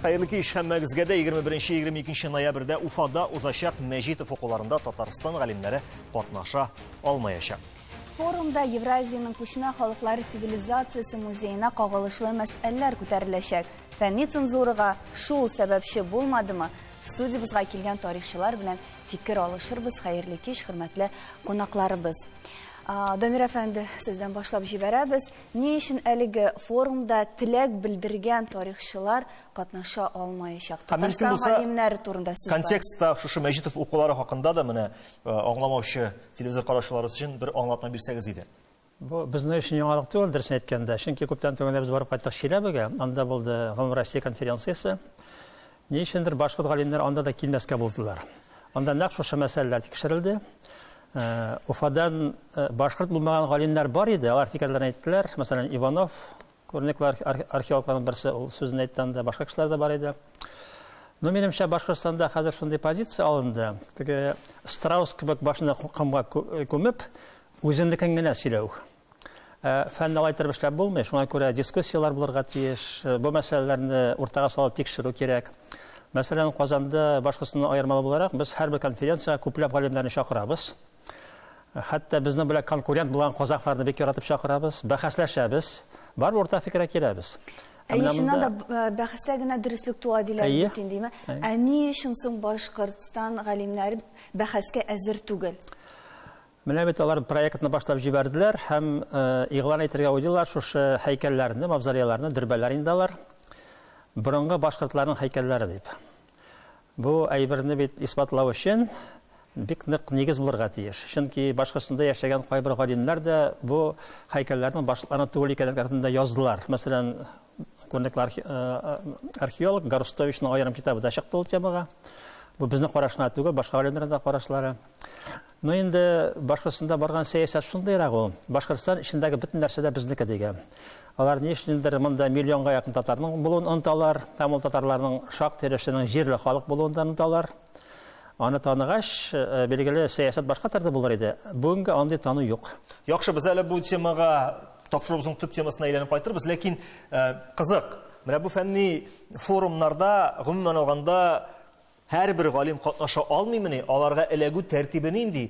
Hayırlı ki iş hemmegizgede 21-22 noyabrda Ufada uzashaq Mejitov okullarında Tataristan galimleri qatnaşa almayacak. Forumda Евразияның көчмә халыклары цивилизациясы музейына кагылышлы мәсьәләләр күтәреләчәк. Фәнни цензурага шул сәбәпче булмадымы? Студиябызга килгән тарихчылар белән фикер алышырбыз. Хәерле кич, хөрмәтле кунакларыбыз. Дамир әфәнде, сездән башлап җибәрәбез. Ни өчен әлеге форумда теләк белдергән тарихчылар катнаша алмаячак? Татарстан галимнәре турында сүз бар. Контекстта шушы Мejitov укулары хакында да менә аңламаучы телевизор караучылар өчен бер аңлатма бирсәгез иде. Бу безнең өчен яңалык түгел, дөресен әйткәндә. Чөнки күптән түгел без барып кайттык Чиләбегә. Анда булды Гомум Россия конференциясе. Ни өчендер башка галимнәр анда да килмәскә булдылар. Анда нәкъ шушы мәсьәләләр тикшерелде. Уфадан башкорт булмаган галимнәр бар иде, алар фикерләрен әйттеләр. Мәсәлән, Иванов, күренекле археологларның берсе, ул сүзен әйткәндә, башка кешеләр дә бар иде. Но минемчә Башкортстанда хәзер шундый позиция алынды. Теге Страус кебек башына кымга күмеп, үзеннекен генә сөйләү. Фәннәл әйтер эшләп булмый, шуңа күрә дискуссиялар булырга тиеш, бу мәсьәләләрне уртага салып тикшерү кирәк. Мәсәлән, Казанда Башкортстаннан аермалы буларак, без һәрбер конференциягә күпләп галимнәрне чакырабыз. Хәтта безнең белән конкурент булган казакларны бик яратып чакырабыз, бәхәсләшәбез, бар урта фикергә киләбез. Шунда да бәхәсләр генә дөреслек туа диләр бит инде. Ни өчен соң Башкортстан галимнәре бәхәскә әзер түгел? Менә бит алар проектны башлап җибәрделәр һәм игълан итәргә уйлыйлар шушы һәйкәлләрне, мавзолейларны, дөрбәләр инде алар. Борынгы башкортларның һәйкәлләре дип. Бу әйберне бит исбатлау өчен бик нык нигез булырга тиеш. Чөнки Башкортстанда яшәгән кайбер галимнәр дә бу һәйкәлләрнең башларына түгел икәнлеген хакында яздылар. Мәсәлән, күренекле археолог Горстовичның аерым китабы да чыкты ул темага. Бу безнең карашына түгел, башка галимнәрнең дә карашлары. Но инде Башкортстанда барган сәясәт шундыйрак ул. Башкортстан ичендәге бөтен нәрсә дә безнеке дигән. Алар ни өчендер монда миллионга якын татарның булуын онталар, һәм ул татарларның шактый дәрәҗәдә җирле халык булуын да онталар. Аны таныгач, билгеле сәясәт башка төрдә булыр иде. Бүгенге андый тану юк. Яхшы, без әле бу темага тапшырыбызның төп темасына әйләнеп кайтырбыз, ләкин кызык. Менә бу фәнни форумнарда гомумән алганда һәрбер галим катнаша алмыймыни, аларга эләгү тәртибе нинди?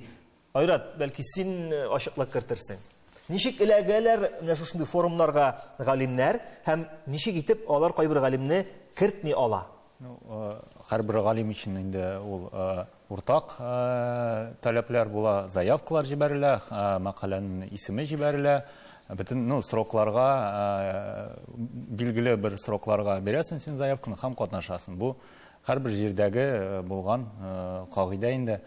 Айрат, бәлки син ачыклык кертерсең. Ничек эләгәләр менә шундый форумнарга галимнәр һәм ничек итеп алар кайбер галимне кертми ала? Һәрбер галим өчен инде ул уртак таләпләр була, заявкалар җибәрелә, мәкаләнең исеме җибәрелә. Бөтен срокларга, билгеле бер срокларга бирәсең син заявканы һәм катнашасың. Бу һәрбер җирдәге булган кагыйдә инде.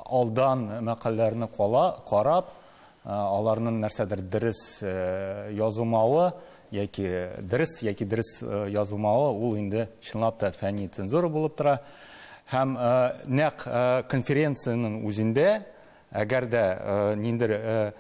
Алдан мәкаләләрне карап, аларның нәрсәдер дөрес язылмавы яки дөрес язылмавы ул инде чынлап та фәнни цензура булып тора. Һәм нәкъ конференцияның үзендә әгәр дә ниндер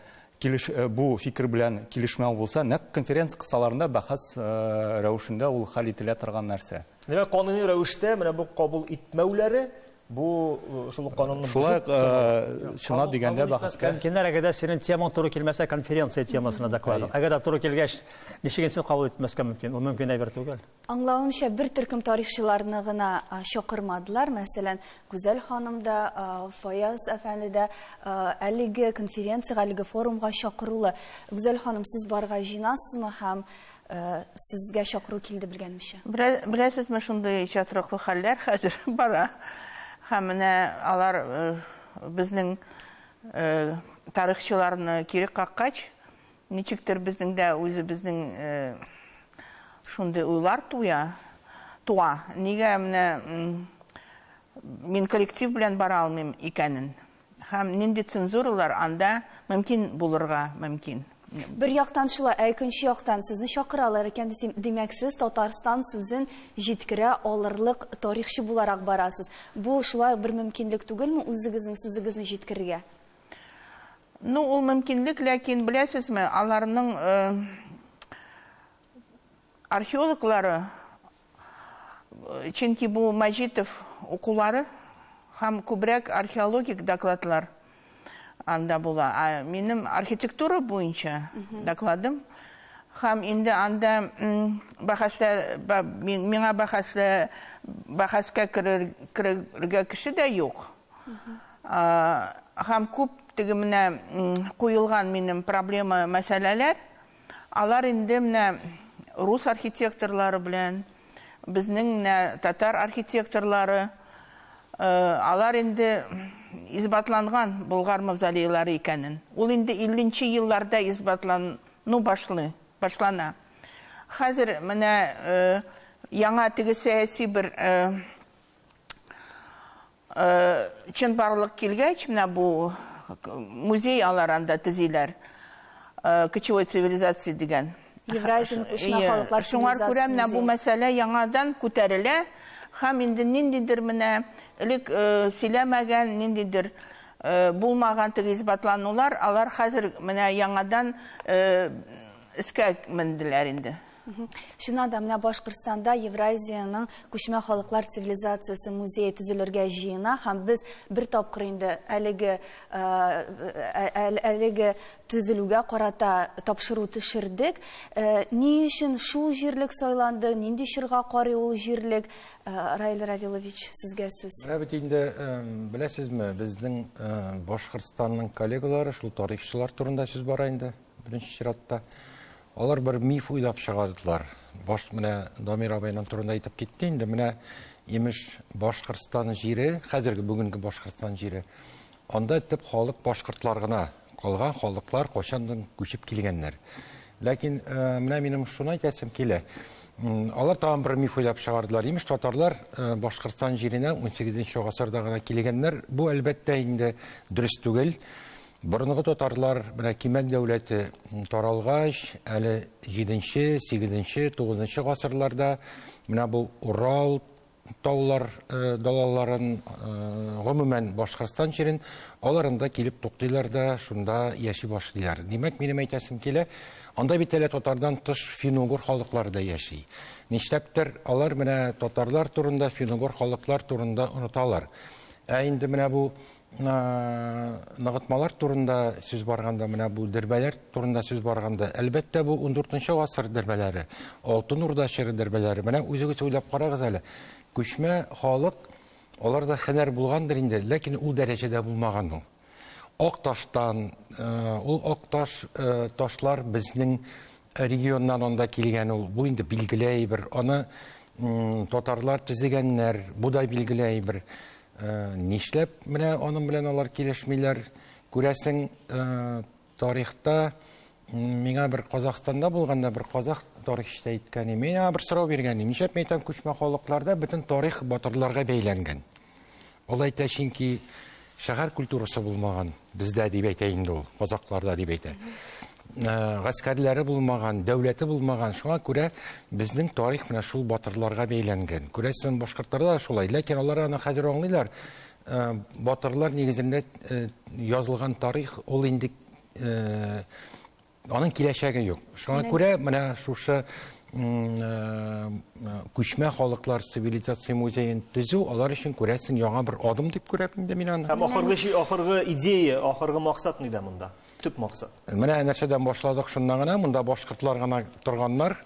бу фикер белән килешмәү булса, нәкъ конференция кысаларында бәхәс рәвешендә ул хәл ителә торган нәрсә. Менә кануни рәвештә менә бу кабул итмәүләре бу шул канунны чынлап дигәндә бәхәскә. Кинәрәгә синең темаң туры килмәсә, конференция темасына доклад. Әгәр туры килгәч, ничек син кабул итмәскә мөмкин? Ул мөмкин әйбер түгел. Аңлавымча, бер төркем тарихчыларны гына чакырмадылар. Мәсәлән, Гүзәл ханым да, Фаяз әфәнде дә әлеге конференциягә, әлеге форумга чакырулы. Гүзәл ханым, сез барга җыйнасызмы һәм сезгә чакыру килде белгәнмичә? Беләсезме, шундый чатырыклы хәлләр хәзер бара. Һәм менә алар безнең тарихчыларны кире каккач, ничектер безнең дә үзебезнең шундый уйлар туа. Нигә менә мин коллектив белән бара алмыйм икәнен. Һәм нинди цензуралар анда мөмкин булырга мөмкин. Бер яктан шулай, икенче яктан сезне чакыралар икән димәк, сез Татарстан сүзен җиткерә алырлык тарихчы буларак барасыз. Бу шулай бер мөмкинлек түгелме үзегезнең сүзегезне җиткерергә? Ну, ул мөмкинлек, ләкин беләсезме, аларның археологлары, чөнки бу Мejitov укулары һәм күбрәк археологик докладлар анда була. Минем архитектура буенча докладым Һәм инде анда бәхәсләр, миңа бәхәскә керергә кеше дә юк. Һәм күп теге менә куелган минем проблема мәсьәләләр, алар инде менә рус архитекторлары белән, безнең татар архитекторлары, алар инде избатланган Болгар мавзолейлары икәнен. Ул инде 50-нче елларда избатлану башлана. Хәзер менә яңа теге сәяси бер чынбарлык килгәч, менә бу музей аларында төзиләр. Кечевой цивилизация дигән. Евразия күчмә халыклар Шуңар күрә менә бу мәсьәлә яңадан күтәрелә. Һәм инде ниндидер менә элек сөйләмәгән, ниндидер булмаган теге избатланулар, алар хәзер менә яңадан эскә менделәр инде. Шуннан да менә Башкортстанда Евразияның күчмә халыклар цивилизациясе музее төзелергә җыена, һәм без бер тапкыр инде әлеге төзелүгә карата тапшыру төшердек. Ни өчен шул җирлек сайланды, нинди чорга карый ул җирлек? Раил Равилович, сезгә сүз. Рәбит инде, беләсезме, безнең Башкортстанның коллегалары, шул тарихчылар турында сүз бара инде, беренче чиратта. Алар бер миф уйлап чыгардылар. Менә Дамир абайның турында әйтеп китте инде, менә имеш Башкортстан җире, хәзерге бүгенге Башкортстан җире, анда төп халык башкортлар гына, калган халыклар кайчандан күчеп килгәннәр. Ләкин менә минем шуны әйтәсем килә. Алар тагын бер миф уйлап чыгардылар. Имеш татарлар Башкортстан җиренә 18-нче гасырда гына килгәннәр. Бу әлбәттә инде дөрес түгел. Борынгы татарлар менә Кимәк дәүләте таралгач, әле 7-нче, 8-нче, 9-нчы гасырларда менә бу Урал таулар далаларын, гомумән Башкортстан җирен аларында килеп туктыйлар да, шунда яши башлыйлар. Димәк, минем әйтәсем килә, анда бит әле татардан тыш фин-угыр халыклары да яши. Нишләптер алар менә татарлар турында, фин-угыр халыклар турында оныталар. Инде менә бу нагытмалар турында сүз барганда, менә бу дәрбәләр турында сүз барганда, әлбәттә бу 14-нче гасыр дәрбәләре, Алтын Урда чоры дәрбәләре. Менә үзегез уйлап карагыз әле. Күчмә халык, аларда һөнәр булгандыр инде, ләкин ул дәрәҗәдә булмаган ул. Акташтан, ул акташ ташлар безнең регионнан анда килгән ул. Бу инде билгеле бер, аны татарлар төзегәннәр, бу да билгеле бер. Нишләп менә аның белән алар килешмиләр? Күрәсең, тарихта миңа бер Казакстанда булганда бер казак тарихчысы әйткән, миңа бер сорау биргән, нишләп мәйтән күчмә халыкларда бөтен тарих батырларга бәйләнгән? Ул әйтә, чөнки шәһәр культурасы булмаган, бездә дип әйтә инде ул, казакларда дип әйтә. Гаскәрләре булмаган, дәүләте булмаган. Шуңа күрә безнең тарих менә шул батырларга бәйләнгән. Күрәсең, башкортларда да шулай. Ләкин алар аны хәзер аңлыйлар. Батырлар нигезендә язылган тарих ул инде аның киләчәге юк. Шуңа күрә менә шушы күчмә халыклар цивилизация музеен төзү алар өчен күрәсең яңа бер адым дип күрәм инде мин аны. Һәм ахыргы идея, ахыргы максат нидә монда? Төп максат. Менә нәрсәдән башладык шуннан гына, монда башкортлар гына торганнар,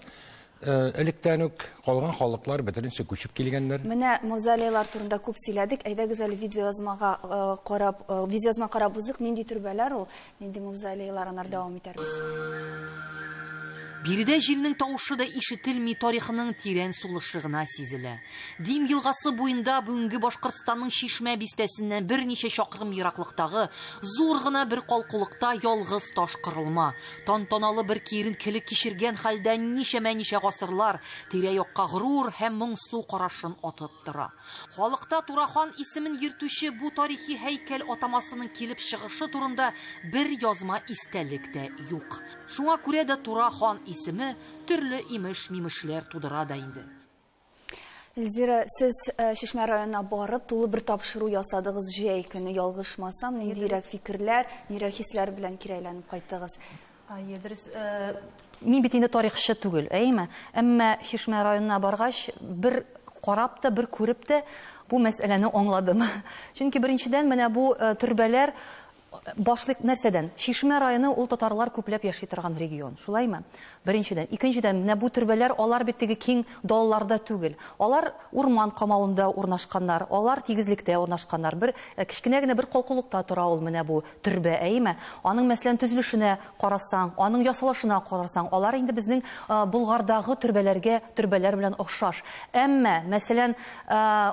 электән үк калган халыклар бөтенесе күчеп килгәннәр. Менә мавзолейлар турында күп сөйләдек. Әйдәгез әле видеоязмага карап узык, нинди төрбәләр ул, нинди мавзолейлар, анар дәвам итәрбез. Биредә җилнең тавышы да ишетелми, тарихының тирән сулышы гына сизелә. Дим елгасы буенда бүгенге Башкортстанның Шишмә бистәсеннән берничә чакрым ераклыктагы зур гына бер калкулыкта ялгыз таш кырылма. Тантаналы бер киеренкелек кичергән хәлдә ничә гасырлар тирә-якка горур һәм моңсу карашын атып тора. Халыкта Турахан исемен йөртүче бу тарихи һәйкәл атамасының килеп чыгышы турында бер язма истәлек тә юк. Шуңа күрә дә Турахан исеме төрле имеш-мимешләр тудыра да инде. Эльзира, сез Шишмә районына барып, тулы бер тапшыру ясадыгыз җәй көне, ялгышмасам, ниндирәк фикерләр, нирәк хисләр белән кирәйләнеп кайттыгыз? Дөрес, мин бит инде тарихчы түгел, әйме? Әмма Шишмә районына баргач, бер карап та, бер күреп тә бу мәсьәләне аңладым. Чөнки беренчедән менә бу төрбәләр башлык нәрсәдән? Шишмә районы ул татарлар күпләп яши торган регион. Шулаймы? Беренчедән. Икенчедән, менә бу төрбәләр алар бит теге киң далларда түгел. Алар урман камавында урнашканнар, алар тигезлектә урнашканнар. Бер кечкенә генә бер калкулыкта тора ул менә бу төрбә, әйме. Аның мәсәлән төзелешенә карасаң, аның ясалышына карасаң, алар инде безнең Болгардагы төрбәләр белән охшаш. Әмма мәсәлән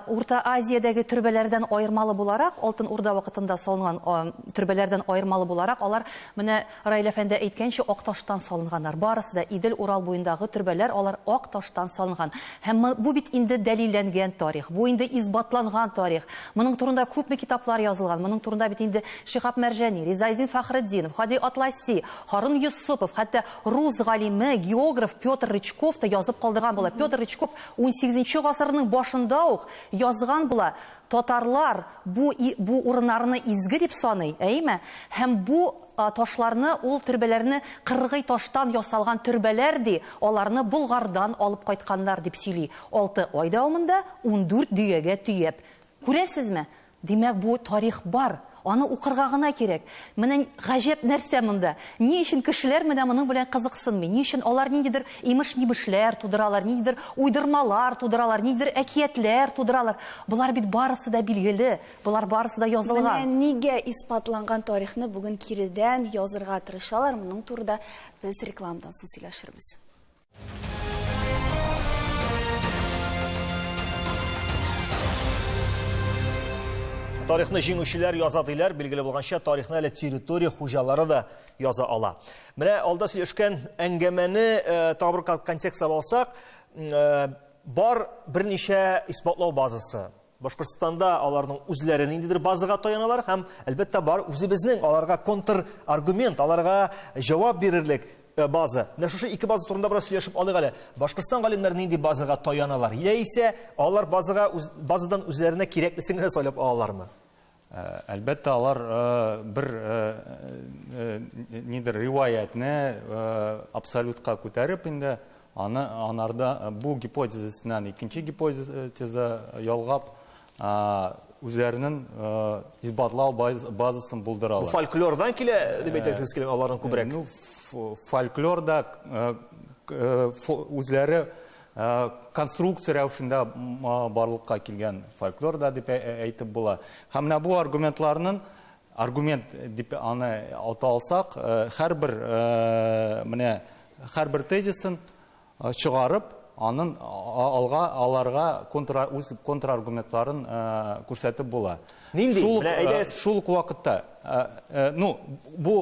Урта Азиядәге төрбәләрдән аермалы буларак, Алтын Урда вакытында салынган төрбәләрдән аермалы буларак, алар менә Раил әфәнде әйткәнчә ак салынганнар. Барысы да Идел, Урал буендагы төрбәләр алар ак таштан салынган. Һәм бу бит инде дәлилләнгән тарих, бу инде избатланган тарих. Моның турында күпме китаплар язылган. Моның турында бит инде Шихаб Мәрҗани, Ризаэддин Фәхретдинов, Хади Атласи, Харун Юсупов, хәтта рус галиме, географ Петр Рычков та язып калдырган була. Петр Рычков 18-нче гасырның башында ук язган була. Татарлар бу урыннарны изге дип саный, әйме? Һәм бу ташларны, ул төрбәләрне кыргый таштан ясалган төрбәләр ди, аларны Болгардан алып кайтканнар дип сөйли. 6 ай дәвамында 14 дөягә төяп. Күрәсезме? Димәк, бу тарих бар. Аны укырга гына кирәк. Менә гаҗәп нәрсә монда. Ни өчен кешеләр менә моның белән кызыксынмый? Ни өчен алар ниндидер имеш-мибешләр тудыралар, ниндидер уйдырмалар тудыралар, ниндидер әкиятләр тудыралар? Булар бит барысы да билгеле, булар барысы да язылган. Менә нигә испатланган тарихны бүген киридән язырга тырышалар? Моның турында без рекламадан соң сөйләшербез. Тарихны җиңүчеләр яза диләр, билгеле булганча, тарихны әле территория хуҗалары да яза ала. Менә алда сөйләшкән әңгәмәне тагы бер контекстка алсак, бар берничә исбатлау базасы. Башкортстанда аларның үзләре ниндидер базага таяналар, һәм әлбәттә бар үзебезнең аларга контраргумент, аларга җавап бирерлек база. Менә шушы ике база турында бераз сөйләшеп алыйк әле. Башкортстан галимнәре нинди базага таяналар? Яисә алар базадан үзләренә кирәклесен генә сайлап алалармы? Әлбәттә, алар бер нидер риваятны абсолютка күтәреп инде, анарда бу гипотезасыннан икенче гипотеза ялгап, үзләренең избатлау базасын булдыралар. Фольклордан килә дип әйтәсез килә аларның күбрәк. Фольклорда үзләре конструкция рәвешендә барлыкка килгән фольклорда дип әйтеп була. Һәм менә бу аргумент дип аны алта алсак, һәрбер тезисын чыгарып, аның аларга контраргументларын күрсәтеп була. Шул вакытта, бу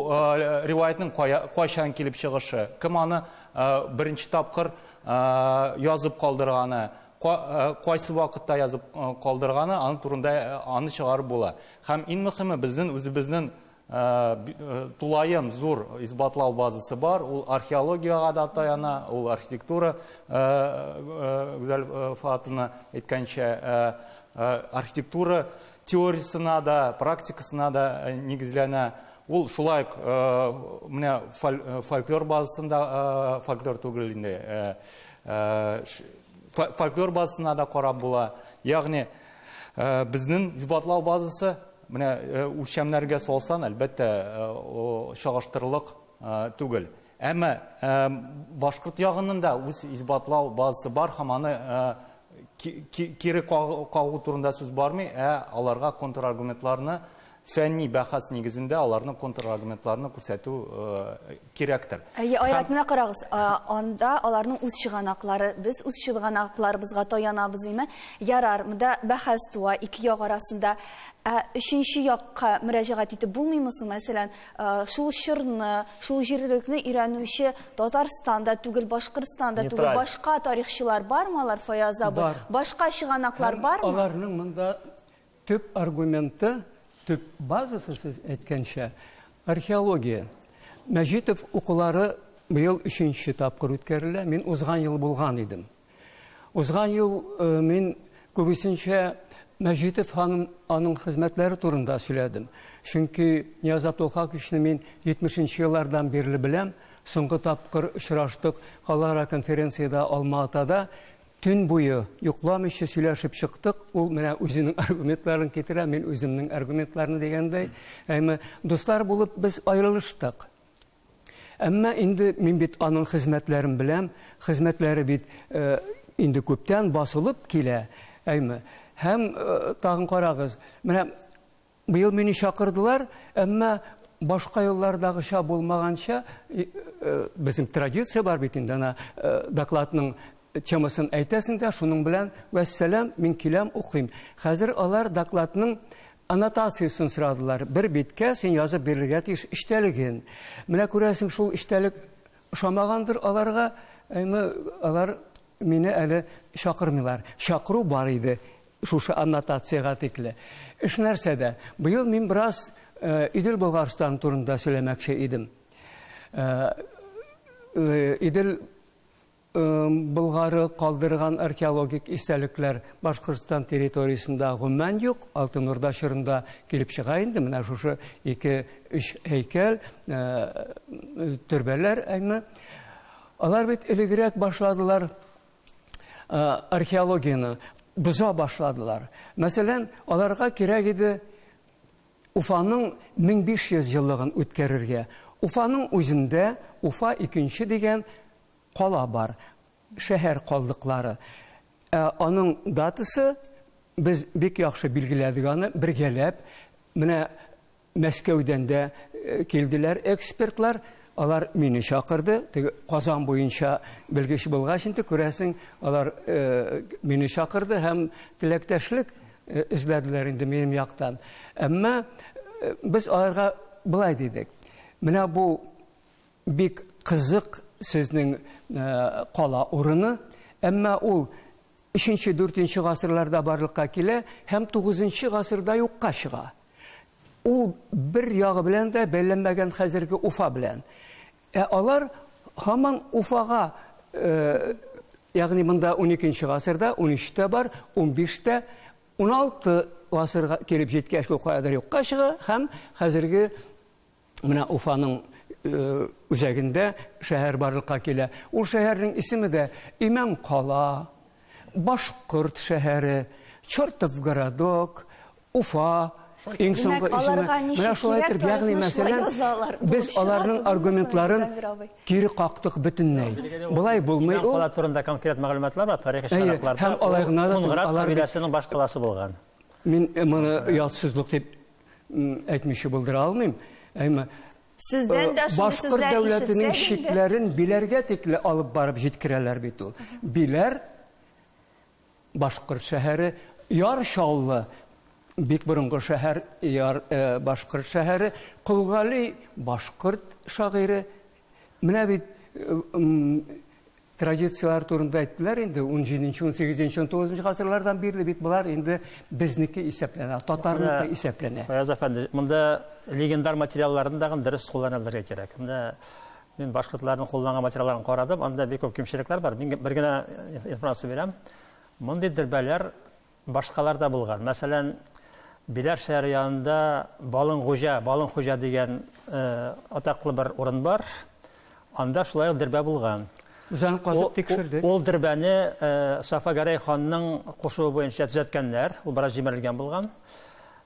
риваятның кайчан килеп чыгышы, кем аны беренче тапкыр язып калдырганы, кайсы вакытта язып калдырганы, аның турында аны чыгарып була. Һәм иң мөһиме, безнең үзебезнең тулайым зур избатлау базасы бар, ул археологияга да таяна, ул архитектура, Гүзәл Фатыйма әйткәнчә, архитектура теориясына да, практикасына да нигезләнә. Ул шулай менә фольклор базасында, фольклор түгел инде, фольклор базасына да карап була. Ягъни безнең избатлау базасы менә үлчәмнәргә салсан, әлбәттә чагыштырырлык түгел. Әмма башкорт ягының да үз избатлау базасы бар, һәм аны кире кагу турында сүз бармый, аларга контраргументларны фәнни бәхәс нигезендә аларның контраргументларны күрсәтү кирәктер. Айрат, менә карагыз, анда аларның үз чыганаклары, без үз чыганакларыбызга таянабыз, име? Ярар, монда бәхәс туа, ике як арасында. Өченче якка мөрәҗәгать итеп булмыймы соң? Мәсәлән, шул чорны, шул җирлекне өйрәнүче Татарстанда түгел, Башкортстанда түгел, башка тарихчылар бармы, алар Фаяз абый? Башка чыганаклар бармы? Аларның монда төп аргументы, төп базасы сез әйткәнчә, археология. Мәҗитов укулары быел 3нче тапкыр үткәрелә. Мин узган ел булган идем. Узган ел мин күбесенчә Мәҗитов аның хезмәтләре турында сөйләдем. Чөнки Нияз Абдулхаковичны мин 70нче еллардан бирле беләм. Соңгы тапкыр очраштык халыкара конференцияда Алматада. Төн буе йокламыйча сөйләшеп чыктык. Ул менә үзенең аргументларын китерә, мин үземнең аргументларны дигәндәй, әйме, дуслар булып без аерылыштык. Әмма инде мин бит аның хезмәтләрен беләм, хезмәтләре бит инде күптән басылып килә. Һәм тагын карагыз, менә быел мине чакырдылар, әмма башка еллардагыча булмаганча безнең традиция бар бит инде, ана докладның темасын әйтәсең дә, шуның белән вәссәлам, мин киләм, укыйм. Хәзер алар докладның аннотациясын сорадылар. Бер биткә син язып бирергә тиеш эчтәлеген. Менә күрәсең, шул эчтәлек ошамагандыр аларга, алар мине әле чакырмыйлар. Чакыру бар иде шушы аннотацияга тикле. Эш нәрсәдә? Быел мин бераз Идел Болгарстан турында сөйләмәкче идем. Идел Болгары калдырган археологик истәлекләр Башкортстан территориясында гомумән юк. Алтын Урда чорында килеп чыга инде. Менә шушы 2-3 һәйкәл, төрбәләр, алар бит элегрәк башладылар археологияны, боза башладылар. Мәсәлән, аларга кирәк иде Уфаның 1500 еллыгын үткәрергә. Уфаның үзендә Уфа 2 дигән кала бар, шәһәр калдыклары. Аның датасы без бик яхшы билгеләдек аны, бергәләп. Менә Мәскәүдән дә килделәр экспертлар, алар мине чакырды. Казан буенча белгеч булгач инде күрәсең, алар мине чакырды һәм теләктәшлек эзләделәр инде минем яктан. Әмма без аларга булай дидек. Менә бу бик кызык сезнең кала урыны, әмма ул 3-4 гасырларда барлыкка килә һәм 9 гасырда юкка чыга. Ул бер ягы белән дә бәйләнмәгән хәзерге Уфа белән. Алар һаман Уфага, ягъни монда 12 гасырда, 13-тә бар, 15-тә, 16 гасырга килеп җиткәч кадәр юкка чыга һәм хәзерге менә Уфаның үзәгендә шәһәр барлыкка килә. Ул шәһәрнең исеме дә Имән кала, Башкорт шәһәре, Чортов городок, Уфа. Иң соңгы исеме. Менә шулай итеп, ягъни мәсәлән, без аларның аргументларын кире кактык бөтенләй. Булай булмый. Ул кала турында конкрет мәгълүматлар бар, тарихи шарахларда. Һәм алар кабиләсенең башкаласы булган. Мин моны ятсызлык дип әйтмичә булдыра алмыйм. Сездән дә шундый Башкорт сүзләр дәүләтенең ишетсәк инде. шикләрен биләргә тикле алып барып җиткерәләр бит ул. Биләр Башкорт шәһәре яр шаулы, бик борынгы шәһәр, яр Башкорт шәһәре, Кулгали башкорт шагыйре. Менә бит традициялар турында әйттеләр инде 17-нче, 18-нче, 19-нче гасырлардан бирле бит булар инде безнеке исәпләнә, татарныкы исәпләнә. Фаяз әфәнде, монда легендар материалларын да дөрес кулланырга кирәк. Монда мин башкортларның кулланган материалларын карадым, анда бик күп кимчелекләр бар. Мин бер генә информация бирәм. Мондый дөрбәләр башкаларда булган. Мәсәлән, Биләр шәһәре янында Балын Хуҗа дигән атаклы бер урын бар. Анда шулай дөрбә булган. Үзен казып тикшерде. Ул дөрбәне Сафа Гәрәй ханның кушуы буенча төзәткәннәр. Ул бераз җимерелгән булган.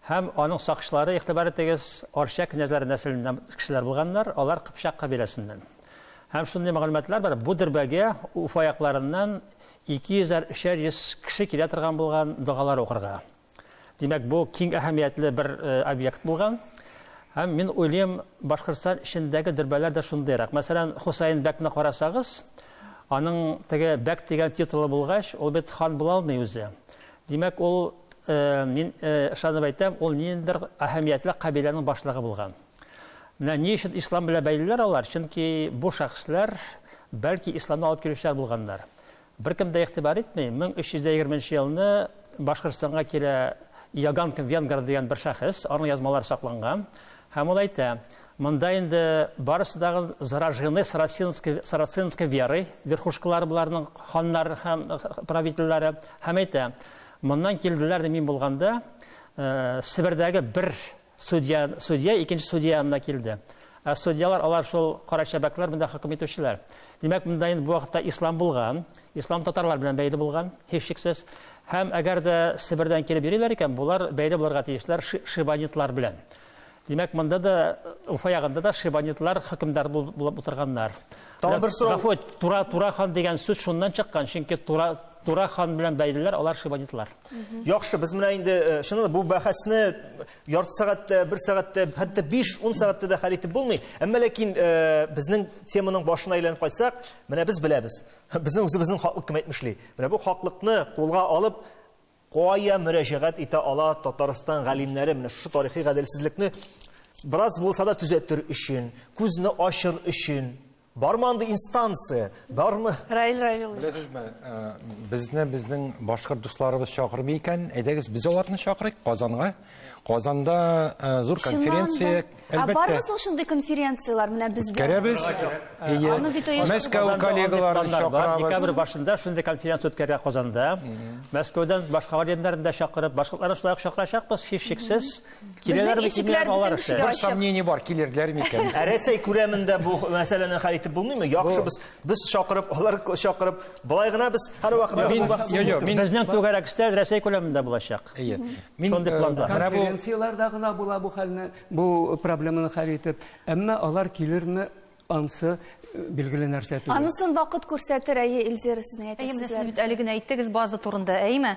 Һәм аның сакчылары игътибар итегез, Арчак князьләре нәселеннән кешеләр булганнар, алар Кыпчак кабиләсеннән. Һәм шундый мәгълүматлар бар. Бу дөрбәгә Уфа якларыннан 200-300 кеше килә торган булган дугалар укырга. Димәк, бу киң әһәмиятле бер объект булган. Һәм мин уйлыйм, Башкортстан ичендәге дөрбәләр дә шундыйрак. Мәсәлән, Хусаин бәкне карасагыз, аның теге бәк дигән титулы булгач, ул бит хан була алмый үзе. Димәк, ул мин ышанып әйтәм, ул ниндидер әһәмиятле кабиләнең башлыгы булган. Менә ни өчен ислам белән бәйлеләр алар? Чөнки бу шәхесләр бәлки исламны алып килүчеләр булганнар. Беркем дә игътибар итмәй, 1320 елны Башкортстанга килә Яган Венгер дигән бер шәхес, аның язмалары сакланган. Һәм ул әйтә, монда инде барысы да заражены сарацинской верой, верхушкалары буларның ханнар һәм правительләре. Һәм әйтә, моннан килделәр дип мин булганда, Сибирдәге бер судья икенче судья янына килде. Судьялар алар шул кара шәбәкләр монда хөкем итүчеләр. Димәк, монда инде бу вакытта ислам булган, ислам татарлар белән бәйле булган, һичшиксез. Һәм әгәр дә Сибирдән килеп йөриләр икән, булар бәйле булырга тиешләр шибанитлар белән. Демәк, монда да Уфа ягында да шибанитлар хөкемдар булып утырганнар. Тагын бер сорау. Гафу ит, Тура хан дигән сүз шуннан чыккан, чөнки Тура хан белән бәйлеләр, алар шибанитлар. Яхшы, без менә инде шуны бу бәхәсне ярты сәгатьтә, 1 сәгатьтә, хәтта 5-10 сәгатьтә дә хәл итеп булмый. Әмма ләкин безнең теманың башына әйләнеп кайтсак, менә без беләбез. Безнең үзебезнең хаклык кем әйтмешли. Менә бу хаклыкны кулга алып, кая мөрәҗәгать итә ала Татарстан галимнәре менә шу тарихи гаделсезлекне бераз булса да төзәтер өчен, күзне ачыр өчен бармы андый инстанция, бармы? Раил Равилович. Беләсезме, безнең башкорт дусларыбыз чакырмый икән, әйдәгез без аларны чакырыйк Казанга. Казанда зур конференция, Бармы әлбәттә. соң шундый конференциялар менә бездә? Кәрәбез. Аны бит оештырып Мәскәү коллегаларын Декабрь чакырабыз. башында шундый конференция үткәргән Казанда. Мәскәүдән башка галимнәрне дә чакырып, башкаларны шулай чакырачакбыз, һичшиксез. Киләләр бит ишекләр алар бөтен эшләр. кешегә Бер сомнение бар, килерләр микән? Рәсәй күләмендә бу мәсьәләне хәл итеп булмыймы? Яхшы, без чакырып, алар чакырып, булай гына без һәрвакыт Мин Безнең түгәрәк эшләр Рәсәй күләмендә булачак. Мин Шундый планда. менә бу Конференцияларда гына була бу хәлне, бу проблеманы хәл итеп, әмма алар килерме ансы билгеле нәрсә түгел. Анысын вакыт күрсәтер, әйе, Илзира, сезнең Әйе, сез әйтәсезләр. бит әле генә әйттегез база турында, әйме?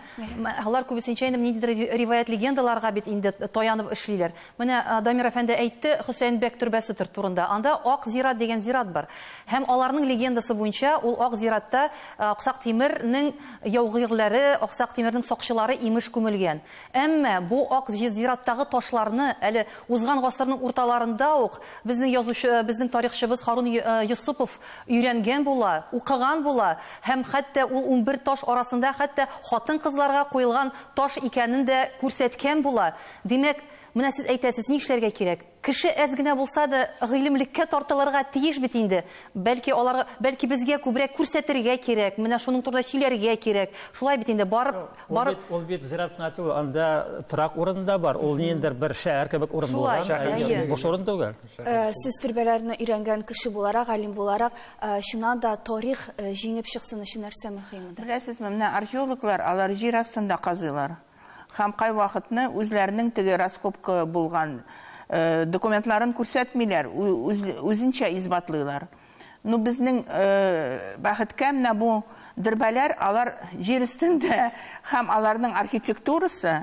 Алар күбесенчә инде ниндидер риваят легендаларга бит инде таянып эшлиләр. Менә Дамир әфәнде әйтте Хөсәйнбек төрбәсе турында. Анда Ак зират дигән зират бар. Һәм аларның легендасы буенча ул Ак зиратта Аксак Тимернең яугырлары, Аксак Тимернең сакчылары имеш күмелгән. Әмма бу Ак зираттагы ташларны әле узган гасырның урталарында ук безнең язучы, безнең тарихчыбыз Харун Юсупов өйрәнгән була, укыган була, һәм хәтта ул 11 таш арасында хәтта хатын-кызларга куелган таш икәнен дә күрсәткән була. Димәк, менә сез әйтәсез, ни эшләргә кирәк? Кеше әз генә булса да гыйлемлеккә тартылырга тиеш бит инде. Бәлки безгә күбрәк күрсәтергә кирәк, менә шуның турында сөйләргә кирәк. Шулай бит инде барып Ул бит зиратна түгел, анда торак урында бар. Ул ниндер бер шәһәр кебек урын Шулай, булган. әйе. Буш урын түгел. Сез төрбәләрне өйрәнгән кеше буларак, галим буларак, шуннан да тарих җиңеп чыксын өчен нәрсә мөһимдер? Беләсезме, менә археологлар алар җир астында казыйлар. Һәм кай вакытны үзләренең теге раскопка булган документларын күрсәтмиләр, үзенчә избатлыйлар. Ну безнең бәхеткә менә бу дөрбәләр, алар җир өстендә, һәм аларның архитектурасы,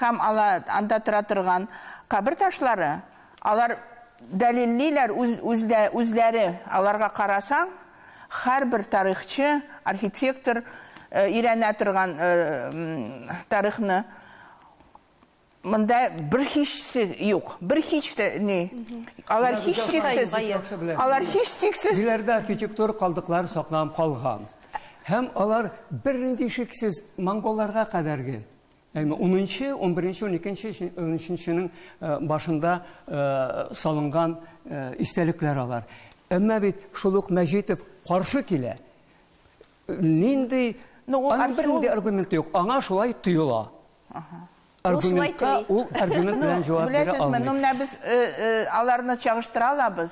һәм анда тора торган кабер ташлары, алар дәлиллиләр үзләре. Аларга карасаң, һәрбер тарихчы, архитектор өйрәнә торган тарихны монда бер һичсе юк. Бер һич не. Алар һичсез. Алар һичсез. Биләрдә архитектура калдыклары сакланып калган. Һәм алар бер нинди шиксез монголларга кадәрге 10-нчы, 11-нче, 12-нче, 13-нченең башында салынган истәлекләр алар. Әмма бит шулык Мәҗитов каршы килә. Нинди аргумент юк. Аңа шулай тоела. Аргументка ул аргумент белән җавап бирә алмый. Беләсезме, менә без аларны чагыштыра алабыз.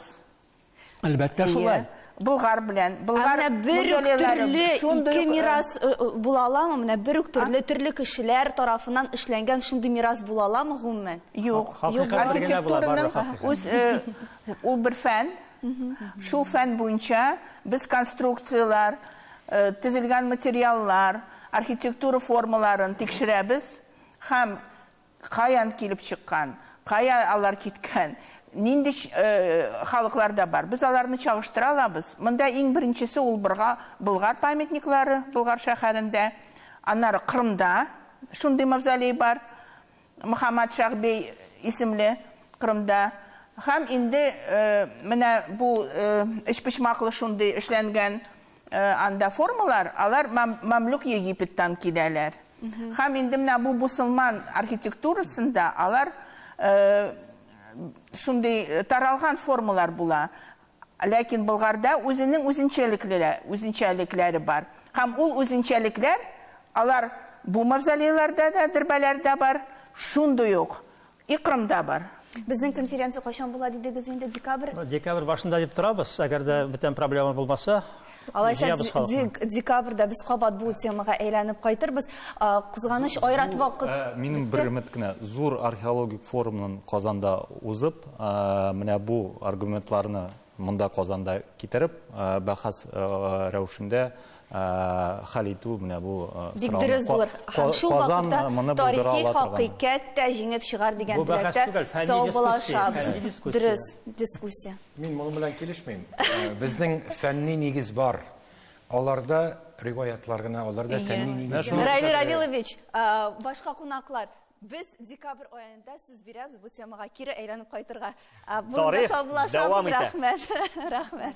Әлбәттә шулай. Болгар белән, болгар төрле ике мирас була аламы? Менә бер үк төрле кешеләр тарафыннан эшләнгән шундый мирас була аламы гомумән? Юк. Архитектураның ул бер фән. Шул фән буенча без конструкциялар, төзелгән материаллар, архитектура формаларын тикшерәбез. Һәм каян килеп чыккан, кая алар киткән, нинди халыкларда бар. Без аларны чагыштыра алабыз. Монда иң беренчесе ул Болгар памятниклары, Болгар шәһәрендә, аннары Кырымда, шундый мавзолей бар, Мөхәммәд Шәһбей исемле Кырымда. Һәм инде менә бу эшпишмаклы шундый эшләнгән анда формалар, алар Мамлюк Египеттан киләләр. Һәм инде менә бу мусулман архитектурасында алар шундый таралган формалар була. Ләкин Болгарда үзенең үзенчәлекләре бар. Һәм ул үзенчәлекләр алар бу мавзолейларда да, дөрбәләрдә бар, шундый ук Кырымда бар. Безнең конференция кайчан була дидегез инде? Декабрь? Декабрь башында дип торабыз, әгәр дә бүтән проблема булмаса. Алайса Җыябыз халыкны. декабрьдә без кабат бу темага әйләнеп кайтырбыз. Кызганыч айрат вакыт. Минем бер өмет кенә зур археологик форумның Казанда узып, менә бу аргументларны монда Казанда китереп, бәхәс рәвешендә хәл итү менә бу Бик дөрес булыр. Һәм шул вакытта тарихи хакыйкать та җиңеп чыгар дигән Бу бәхәс түгел, теләктә фәнни саубуллашабыз. дискуссия, фәнни дискуссия. Дөрес дискуссия. Мин моның белән килешмим. Безнең фәнни нигез бар. Аларда риваятлар гына, аларда фәнни нигез бар. Равил Равилович, башка кунаклар, без декабрь аенда сүз бирәбез бу темага кире әйләнеп кайтырга. Тарих Бу дәвам итә. Рәхмәт. Рәхмәт.